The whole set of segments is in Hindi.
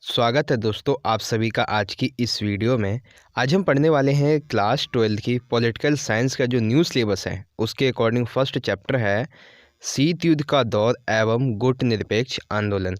स्वागत है दोस्तों आप सभी का आज की इस वीडियो में। आज हम पढ़ने वाले हैं क्लास 12 की पॉलिटिकल साइंस का जो न्यू सिलेबस है उसके अकॉर्डिंग फर्स्ट चैप्टर है शीत युद्ध का दौर एवं गुटनिरपेक्ष आंदोलन।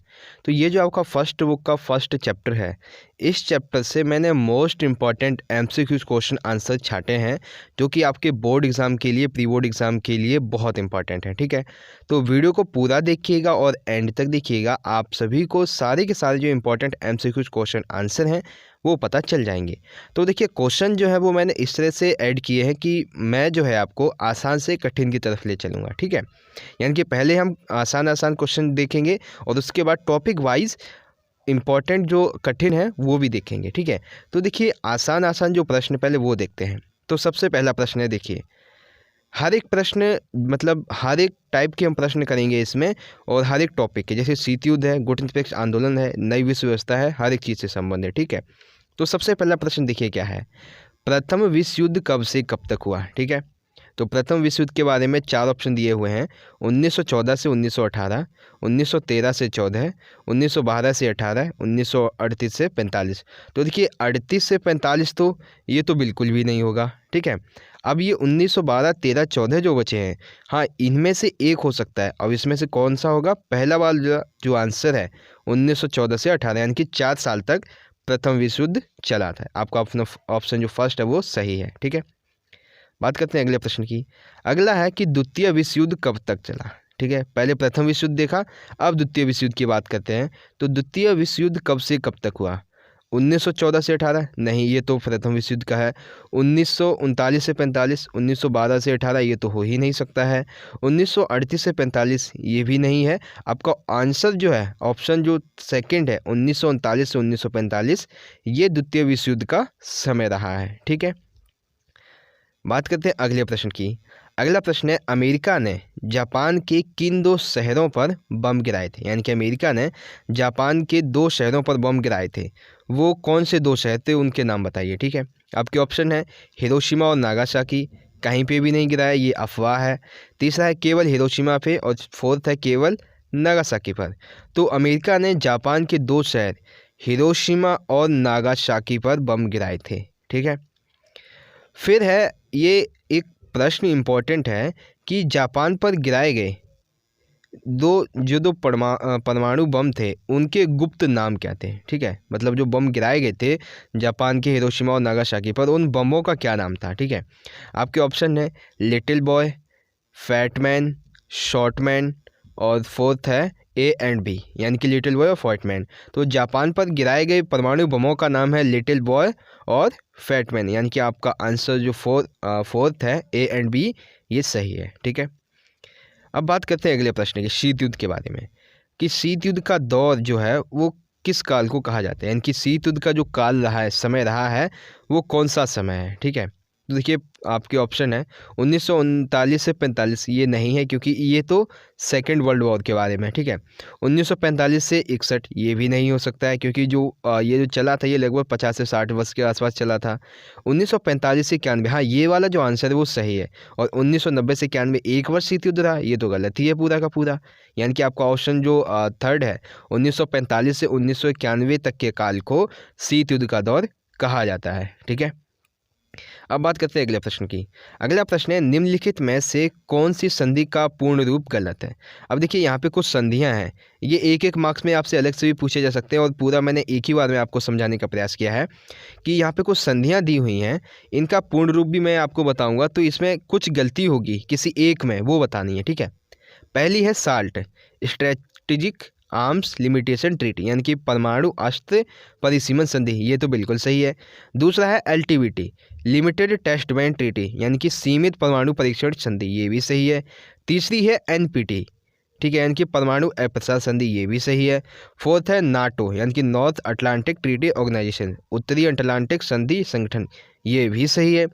तो ये जो आपका फर्स्ट बुक का फर्स्ट चैप्टर है, इस चैप्टर से मैंने most important MCQs question answer छाटे हैं जो कि आपके बोर्ड एग्ज़ाम के लिए, प्री बोर्ड एग्ज़ाम के लिए बहुत इंपॉर्टेंट है। ठीक है, तो वीडियो को पूरा देखिएगा और एंड तक देखिएगा, आप सभी को सारे के सारे जो इंपॉर्टेंट एमसीक्यूज क्वेश्चन आंसर हैं वो पता चल जाएंगे। तो देखिए क्वेश्चन जो है वो मैंने इस तरह से ऐड किए हैं कि मैं जो है आपको आसान से कठिन की तरफ ले चलूँगा। ठीक है, यानी कि पहले हम आसान आसान क्वेश्चन देखेंगे और उसके बाद टॉपिक वाइज इम्पॉर्टेंट जो कठिन है वो भी देखेंगे। ठीक है, तो देखिए आसान आसान जो प्रश्न पहले वो देखते हैं। तो सबसे पहला प्रश्न है, देखिए हर एक प्रश्न मतलब हर एक टाइप के हम प्रश्न करेंगे इसमें और हर एक टॉपिक के, जैसे शीत युद्ध है, गुटनिरपेक्ष आंदोलन है, नई विश्व व्यवस्था है, हर एक चीज़ से संबंधित। ठीक है, तो सबसे पहला प्रश्न देखिए क्या है, प्रथम विश्व युद्ध कब से कब तक हुआ। ठीक है, तो प्रथम विश्व युद्ध के बारे में चार ऑप्शन दिए हुए हैं, 1914 से 1918, 1913 से 14, 1912 से 18, 1938 से 45। तो देखिए 38 से 45 तो ये तो बिल्कुल भी नहीं होगा। ठीक है, अब ये 1912, 13, 14 जो बचे हैं, हाँ इनमें से एक हो सकता है। अब इसमें से कौन सा होगा, पहला वाला जो आंसर है 1914 से 18, यानी कि 4 साल तक प्रथम विश्व युद्ध चला था। आपका ऑप्शन जो फर्स्ट है वो सही है। ठीक है, बात करते हैं अगले प्रश्न की। अगला है कि द्वितीय विश्व युद्ध कब तक चला। ठीक है, पहले प्रथम विश्व युद्ध देखा, अब द्वितीय विश्व युद्ध की बात करते हैं। तो द्वितीय विश्व युद्ध कब से कब तक हुआ, 1914 से 18 नहीं, ये तो प्रथम विश्व युद्ध का है। 1939 से 45, 1912 से 18 ये तो हो ही नहीं सकता है। 1938 से 45 ये भी नहीं है। आपका आंसर जो है ऑप्शन जो सेकंड है 1939 से 1945 ये द्वितीय विश्व युद्ध का समय रहा है। ठीक है, बात करते हैं अगले प्रश्न की। अगला प्रश्न है, अमेरिका ने जापान के किन दो शहरों पर बम गिराए थे, यानी कि अमेरिका ने जापान के दो शहरों पर बम गिराए थे, वो कौन से दो शहर थे, उनके नाम बताइए। ठीक है, आपके ऑप्शन है हिरोशिमा और नागासाकी, कहीं पे भी नहीं गिराया, ये अफवाह है। तीसरा है केवल हिरोशिमा पे और फोर्थ है केवल नागासाकी पर। तो अमेरिका ने जापान के दो शहर हिरोशिमा और नागासाकी पर बम गिराए थे। ठीक है, फिर है ये एक प्रश्न इम्पोर्टेंट है कि जापान पर गिराए गए दो परमाणु बम थे उनके गुप्त नाम क्या थे। ठीक है, मतलब जो बम गिराए गए थे जापान के हिरोशिमा और नागासाकी पर, उन बमों का क्या नाम था। ठीक है, आपके ऑप्शन है लिटिल बॉय, फैटमैन, शॉर्टमैन और फोर्थ है ए एंड बी, यानी कि लिटिल बॉय और फैटमैन। तो जापान पर गिराए गए परमाणु बमों का नाम है लिटिल बॉय और फैटमैन, यानी कि आपका आंसर जो फोर्थ है ए एंड बी ये सही है। ठीक है, अब बात करते हैं अगले प्रश्न की, शीत युद्ध के बारे में, कि शीत युद्ध का दौर जो है वो किस काल को कहा जाता है, यानी कि शीत युद्ध का जो काल रहा है, समय रहा है, वो कौन सा समय है। ठीक है, तो देखिए आपके ऑप्शन है 1939 से 45, ये नहीं है क्योंकि ये तो सेकेंड वर्ल्ड वॉर के बारे में। ठीक है, 1945 से 61 ये भी नहीं हो सकता है क्योंकि जो ये जो चला था ये लगभग 50 से 60 वर्ष के आसपास चला था। 1945 से 91, हाँ ये वाला जो आंसर है वो सही है। और 1990 से 91 एक वर्ष शीत युद्ध रहा, ये तो गलत ही है पूरा का पूरा। यानी कि आपका ऑप्शन जो थर्ड है 1945 से 1991 तक के काल को शीत युद्ध का दौर कहा जाता है। ठीक है, अब बात करते हैं अगले प्रश्न की। अगला प्रश्न है, निम्नलिखित में से कौन सी संधि का पूर्ण रूप गलत है। अब देखिए यहाँ पे कुछ संधियाँ हैं, ये एक एक मार्क्स में आपसे अलग से भी पूछे जा सकते हैं और पूरा मैंने एक ही बार में आपको समझाने का प्रयास किया है कि यहाँ पे कुछ संधियाँ दी हुई हैं, इनका पूर्ण रूप भी मैं आपको बताऊँगा, तो इसमें कुछ गलती होगी किसी एक में, वो बतानी है। ठीक है, पहली है salt, strategic arms limitation treaty, यानी कि परमाणु अस्त्र परिसीमन संधि, ये तो बिल्कुल सही है। दूसरा है एलटीबीटी, लिमिटेड टेस्ट बैंड ट्रीटी, यानी कि सीमित परमाणु परीक्षण संधि, ये भी सही है। तीसरी है एनपीटी, ठीक है, यानी कि परमाणु अप्रसार संधि, ये भी सही है। फोर्थ है नाटो, यानी कि नॉर्थ अटलांटिक ट्रीटी ऑर्गेनाइजेशन, उत्तरी अटलांटिक संधि संगठन, ये भी सही है।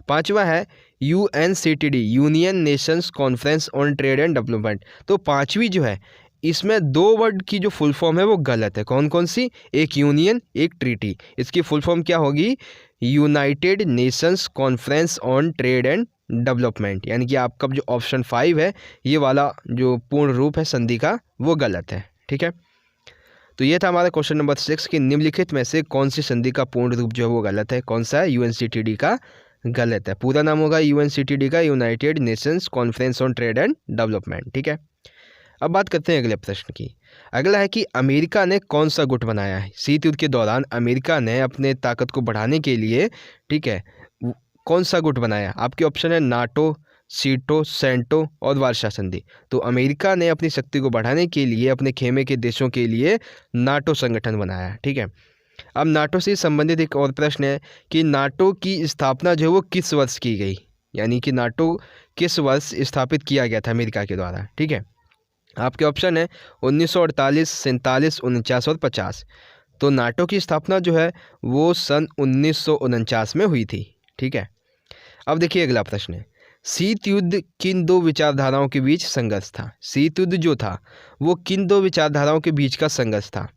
पांचवा है UNCTD, Union Nations Conference on Trade and Development. तो पांचवी जो है इसमें दो वर्ड की जो फुल फॉर्म है वो गलत है। कौन कौन सी, एक यूनियन एक ट्रीटी, इसकी फुल फॉर्म क्या होगी, United Nations Conference on Trade and development, यानी कि आपका जो ऑप्शन 5 है ये वाला जो पूर्ण रूप है संधि का वो गलत है। ठीक है, तो ये था हमारा क्वेश्चन नंबर 6 कि निम्नलिखित में से कौन सी संधि का पूर्ण रूप जो है वो गलत है। कौन सा है? यूएनसीटीडी का गलत है। पूरा नाम होगा यूएनसीटीडी का United Nations Conference on Trade and development. ठीक है, अब बात करते हैं अगले प्रश्न की। अगला है कि अमेरिका ने कौन सा गुट बनाया है? शीत युद्ध के दौरान अमेरिका ने अपने ताकत को बढ़ाने के लिए, ठीक है, कौन सा गुट बनाया? आपके ऑप्शन है नाटो, सीटो, सेंटो और वार्शा संधि। तो अमेरिका ने अपनी शक्ति को बढ़ाने के लिए अपने खेमे के देशों के लिए नाटो संगठन बनाया। ठीक है, अब नाटो से संबंधित एक और प्रश्न है कि नाटो की स्थापना जो है वो किस वर्ष की गई, यानी कि नाटो किस वर्ष स्थापित किया गया था अमेरिका के द्वारा। ठीक है, आपके ऑप्शन है 1948, 47, 49 और 50। तो नाटो की स्थापना जो है वो सन 1949 में हुई थी। ठीक है, अब देखिए अगला प्रश्न है, शीत युद्ध किन दो विचारधाराओं के बीच संघर्ष था? शीत युद्ध जो था वो किन दो विचारधाराओं के बीच का संघर्ष था?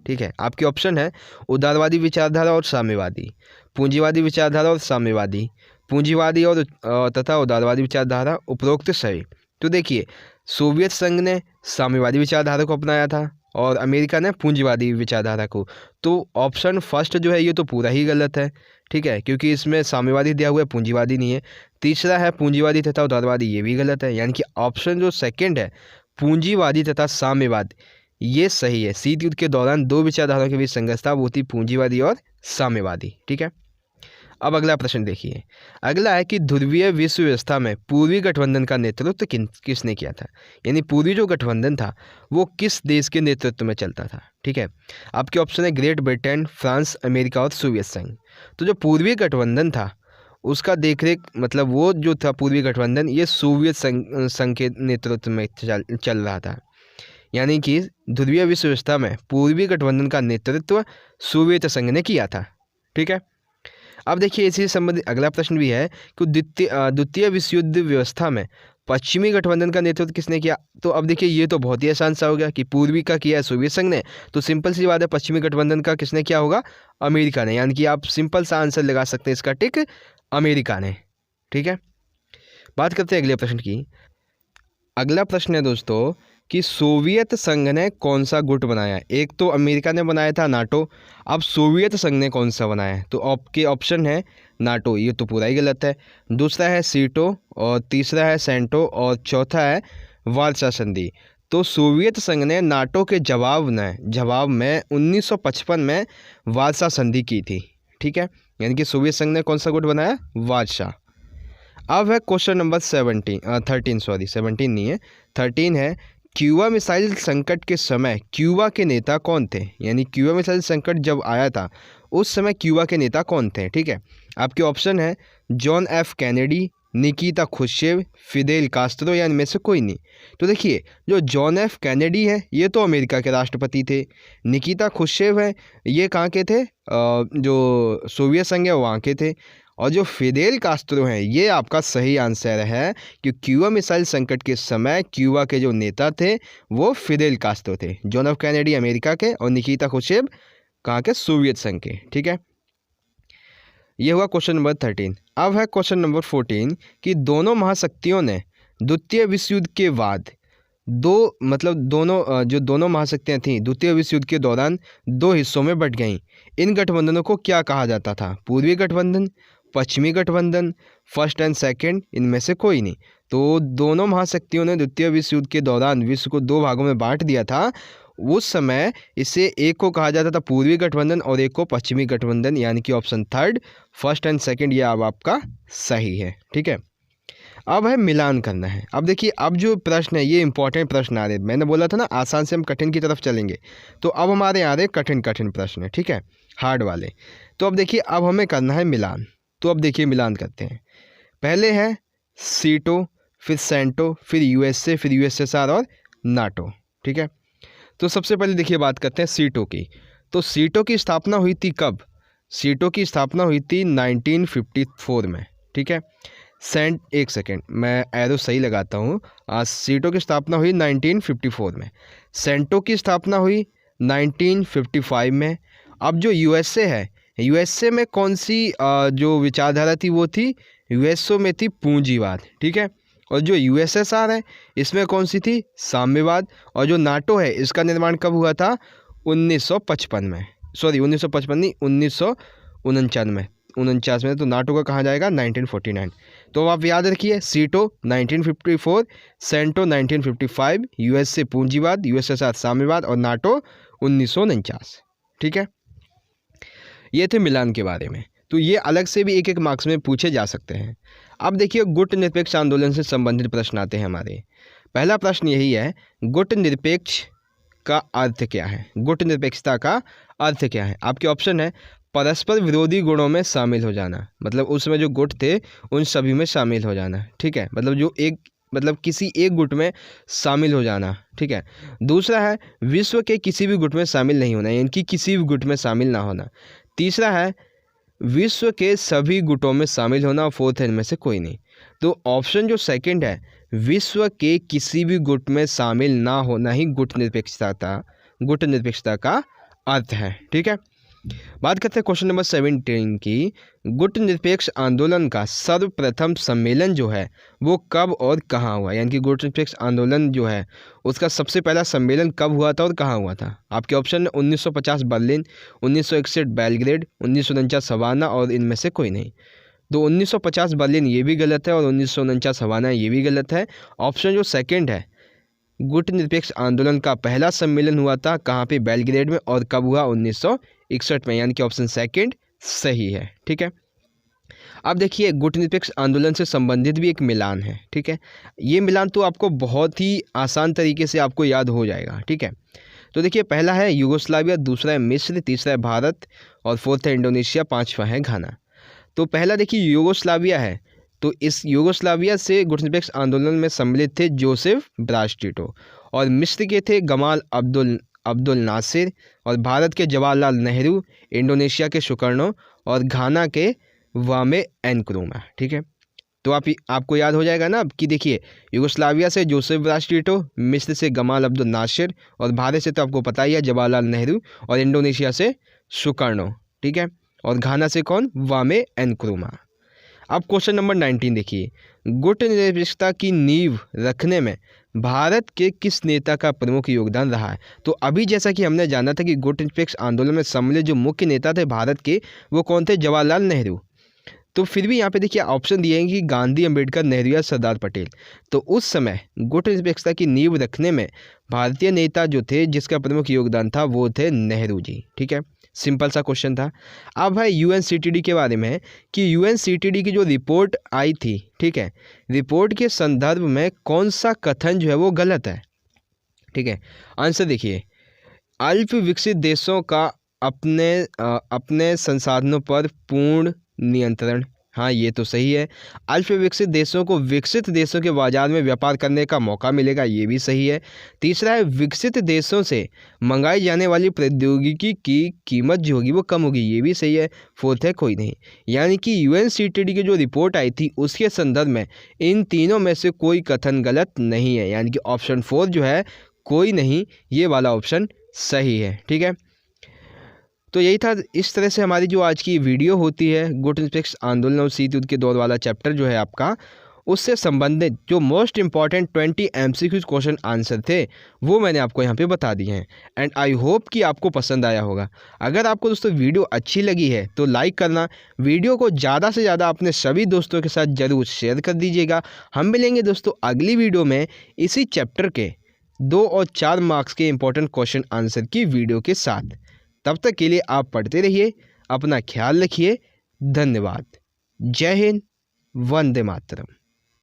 ठीक है, आपके ऑप्शन है उदारवादी विचारधारा और साम्यवादी, पूंजीवादी विचारधारा और साम्यवादी, पूंजीवादी और तथा उदारवादी विचारधारा, उपरोक्त सही। तो देखिए, सोवियत संघ ने साम्यवादी विचारधारा को अपनाया था और अमेरिका ने पूंजीवादी विचारधारा को। तो ऑप्शन फर्स्ट जो है ये तो पूरा ही गलत है। ठीक है, क्योंकि इसमें साम्यवादी दिया हुआ है, पूंजीवादी नहीं है। तीसरा है पूंजीवादी तथा उदारवादी, ये भी गलत है। यानी कि ऑप्शन जो सेकंड है पूंजीवादी तथा साम्यवाद, ये सही है। शीत युद्ध के दौरान दो विचारधाराओं के बीच संघर्ष था, वो थी पूंजीवादी और साम्यवादी। ठीक है, अब अगला प्रश्न देखिए। अगला है कि ध्रुवीय विश्व व्यवस्था में पूर्वी गठबंधन का नेतृत्व किसने किया था? यानी पूर्वी जो गठबंधन था वो किस देश के नेतृत्व में चलता था? ठीक है, आपके ऑप्शन है ग्रेट ब्रिटेन, फ्रांस, अमेरिका और सोवियत संघ। तो जो पूर्वी गठबंधन था उसका देखरेख, मतलब वो जो था पूर्वी गठबंधन, ये सोवियत संघ के नेतृत्व में चल रहा था। यानी कि ध्रुवीय विश्व व्यवस्था में पूर्वी गठबंधन का नेतृत्व सोवियत संघ ने किया था। ठीक है, अब देखिए इसी से संबंधित अगला प्रश्न भी है कि द्वितीय विश्व युद्ध व्यवस्था में पश्चिमी गठबंधन का नेतृत्व किसने किया? तो अब देखिए ये तो बहुत ही आसान सा हो गया कि पूर्वी का किया है सोवियत संघ ने, तो सिंपल सी बात है पश्चिमी गठबंधन का किसने किया होगा? अमेरिका ने। यानी कि आप सिंपल सा आंसर लगा सकते हैं इसका, टिक, अमेरिका ने। ठीक है, बात करते हैं अगले प्रश्न की। अगला प्रश्न है दोस्तों कि सोवियत संघ ने कौन सा गुट बनाया? एक तो अमेरिका ने बनाया था नाटो, अब सोवियत संघ ने कौन सा बनाया है? तो आपके ऑप्शन है नाटो, ये तो पूरा ही गलत है। दूसरा है सीटो और तीसरा है सेंटो और चौथा है वार्सा संधि। तो सोवियत संघ ने नाटो के जवाब में 1955 में वार्सा संधि की थी। ठीक है, यानी कि सोवियत संघ ने कौन सा गुट बनाया? वार्सा। अब है क्वेश्चन नंबर 17 नहीं है, 13 है। क्यूबा मिसाइल संकट के समय क्यूबा के नेता कौन थे? यानी क्यूबा मिसाइल संकट जब आया था उस समय क्यूबा के नेता कौन थे? ठीक है, आपके ऑप्शन है John F Kennedy, Nikita Khrushchev, Fidel Castro या इनमें से कोई नहीं। तो देखिए, जो जॉन एफ कैनेडी है ये तो अमेरिका के राष्ट्रपति थे, निकिता खुश्चेव है ये कहाँ के थे? जो सोवियत संघ है वहाँ के थे, और जो फिदेल कास्त्रो हैं ये आपका सही आंसर है कि क्यूबा मिसाइल संकट के समय क्यूबा के जो नेता थे वो फिदेल कास्त्रो थे। जॉन एफ कैनेडी अमेरिका के और निकिता खुश्चेव कहाँ के? सोवियत संघ के। ठीक है, ये हुआ क्वेश्चन नंबर 13। अब है क्वेश्चन नंबर 14 कि दोनों महाशक्तियों ने द्वितीय विश्व युद्ध के बाद दोनों महाशक्तियाँ थीं द्वितीय विश्व युद्ध के दौरान दो हिस्सों में बंट गईं। इन गठबंधनों को क्या कहा जाता था? पूर्वी गठबंधन, पश्चिमी गठबंधन, फर्स्ट एंड सेकंड, इनमें से कोई नहीं। तो दोनों महाशक्तियों ने द्वितीय विश्व युद्ध के दौरान विश्व को दो भागों में बांट दिया था। उस समय इसे एक को कहा जाता था पूर्वी गठबंधन और एक को पश्चिमी गठबंधन, यानी कि option third, first and second, ये अब आपका सही है। ठीक है, अब है मिलान करना है। अब देखिए, अब जो प्रश्न है ये इंपॉर्टेंट प्रश्न आ रहे हैं। मैंने बोला था ना आसान से हम कठिन की तरफ चलेंगे, तो अब हमारे आ रहे कठिन प्रश्न है। ठीक है, हार्ड वाले। तो अब देखिए, अब हमें करना है मिलान। तो अब देखिए मिलान करते हैं। पहले है सीटो, फिर सेंटो, फिर यूएसए, फिर यूएसएसआर और नाटो। ठीक है, तो सबसे पहले देखिए बात करते हैं सीटो की। तो सीटो की स्थापना हुई थी कब? सीटो की स्थापना हुई थी 1954 में। ठीक है, एक सेकेंड मैं एरो सही लगाता हूँ। सीटो की स्थापना हुई 1954 में। सेंटो की स्थापना हुई 1955 में। अब जो यूएसए है, यूएसए में कौन सी जो विचारधारा थी वो थी, यूएसए में थी पूंजीवाद। ठीक है, और जो यूएसएसआर है इसमें कौन सी थी? साम्यवाद। और जो नाटो है इसका निर्माण कब हुआ था? 1955 में, सॉरी 1955 नहीं, 1949 में। तो नाटो का कहाँ जाएगा? 1949। तो आप याद रखिए, सीटो 1954, सेंटो 1955, यूएसए पूंजीवाद, यूएसएसआर साम्यवाद और नाटो 1949। ठीक है, ये थे मिलान के बारे में। तो ये अलग से भी एक एक मार्क्स में पूछे जा सकते हैं। अब देखिए, गुट निरपेक्ष आंदोलन से संबंधित प्रश्न आते हैं हमारे। पहला प्रश्न यही है, गुट निरपेक्ष का अर्थ क्या है? गुट निरपेक्षता का अर्थ क्या है? आपके ऑप्शन है, परस्पर विरोधी गुणों में शामिल हो जाना, मतलब उसमें जो गुट थे उन सभी में शामिल हो जाना। ठीक है, मतलब किसी एक गुट में शामिल हो जाना। ठीक है। दूसरा है, विश्व के किसी भी गुट में शामिल नहीं होना, यानी कि किसी भी गुट में शामिल ना होना। तीसरा है, विश्व के सभी गुटों में शामिल होना, और फोर्थ है इनमें से कोई नहीं। तो ऑप्शन जो सेकंड है, विश्व के किसी भी गुट में शामिल ना होना ही गुट निरपेक्षता का अर्थ है। ठीक है, बात करते हैं क्वेश्चन नंबर 17 की। गुट निरपेक्ष आंदोलन का सर्वप्रथम सम्मेलन जो है वो कब और कहाँ हुआ? यानी कि गुट निरपेक्ष आंदोलन जो है उसका सबसे पहला सम्मेलन कब हुआ था और कहाँ हुआ था? आपके ऑप्शन 1950 बर्लिन, 1961 बेलग्रेड, 1949 हवाना और इनमें से कोई नहीं। तो 1950 बर्लिन ये भी गलत है और 1949 हवाना ये भी गलत है। ऑप्शन जो सेकंड है, गुट निरपेक्ष आंदोलन का पहला सम्मेलन हुआ था कहाँ पे? बेलग्रेड में, और कब हुआ? 1961 में, यानी कि ऑप्शन सेकंड सही है। ठीक है, अब देखिए, गुट निरपेक्ष आंदोलन से संबंधित भी एक मिलान है। ठीक है, ये मिलान तो आपको बहुत ही आसान तरीके से आपको याद हो जाएगा। ठीक है, तो देखिए, पहला है यूगोस्लाविया, दूसरा है मिस्र, तीसरा है भारत और फोर्थ है इंडोनेशिया, पांचवा है घाना। तो पहला देखिए यूगोस्लाविया है, तो इस यूगोस्लाविया से गुटनिरपेक्ष आंदोलन में सम्मिलित थे जोसेफ ब्राज टिटो, और मिस्र के थे गमाल अब्दुल नासिर, और भारत के जवाहरलाल नेहरू, इंडोनेशिया के सुकर्णो और घाना के वामे एनक्रुमा। ठीक है, तो आपको याद हो जाएगा ना कि देखिए, यूगोस्लाविया से जोसेफ ब्राज टिटो, मिस्र से गमाल अब्दुल नासिर, और भारत से तो आपको पता ही है जवाहरलाल नेहरू, और इंडोनेशिया से सुकर्णो। ठीक है, और घाना से कौन? वामे एनक्रुमा। अब क्वेश्चन नंबर 19 देखिए, गुट निरपेक्षता की नींव रखने में भारत के किस नेता का प्रमुख योगदान रहा है? तो अभी जैसा कि हमने जाना था कि गुट निरपेक्ष आंदोलन में सम्मिलित जो मुख्य नेता थे भारत के, वो कौन थे? जवाहरलाल नेहरू। तो फिर भी यहाँ पे देखिए ऑप्शन दिए हैं कि गांधी, अंबेडकर, नेहरू या सरदार पटेल। तो उस समय गुट निरपेक्षता की नींव रखने में भारतीय नेता जो थे जिसका प्रमुख योगदान था वो थे नेहरू जी। ठीक है, सिंपल सा क्वेश्चन था। अब है यूएनसीटीडी के बारे में कि यूएनसीटीडी की जो रिपोर्ट आई थी, ठीक है, रिपोर्ट के संदर्भ में कौन सा कथन जो है वो गलत है? ठीक है, आंसर देखिए, अल्प विकसित देशों का अपने संसाधनों पर पूर्ण नियंत्रण, हाँ ये तो सही है। अल्प विकसित देशों को विकसित देशों के बाजार में व्यापार करने का मौका मिलेगा, ये भी सही है। तीसरा है, विकसित देशों से मंगाई जाने वाली प्रौद्योगिकी की कीमत जो होगी वो कम होगी, ये भी सही है। फोर्थ है, कोई नहीं। यानी कि यूएनसीटीडी की जो रिपोर्ट आई थी उसके संदर्भ में इन तीनों में से कोई कथन गलत नहीं है, यानी कि ऑप्शन 4 जो है कोई नहीं, ये वाला ऑप्शन सही है। ठीक है, तो यही था। इस तरह से हमारी जो आज की वीडियो होती है गुट निरपेक्ष आंदोलन और शीत युद्ध के दौर वाला चैप्टर जो है आपका, उससे संबंधित जो most important 20 MCQ question answer थे वो मैंने आपको यहाँ पे बता दिए हैं। एंड आई होप कि आपको पसंद आया होगा। अगर आपको दोस्तों वीडियो अच्छी लगी है तो लाइक करना, वीडियो को ज़्यादा से ज़्यादा अपने सभी दोस्तों के साथ ज़रूर शेयर कर दीजिएगा। हम मिलेंगे दोस्तों अगली वीडियो में इसी चैप्टर के 2 और 4 मार्क्स के इंपॉर्टेंट क्वेश्चन आंसर की वीडियो के साथ। तब तक के लिए आप पढ़ते रहिए, अपना ख्याल रखिए। धन्यवाद। जय हिंद, वंदे मातरम।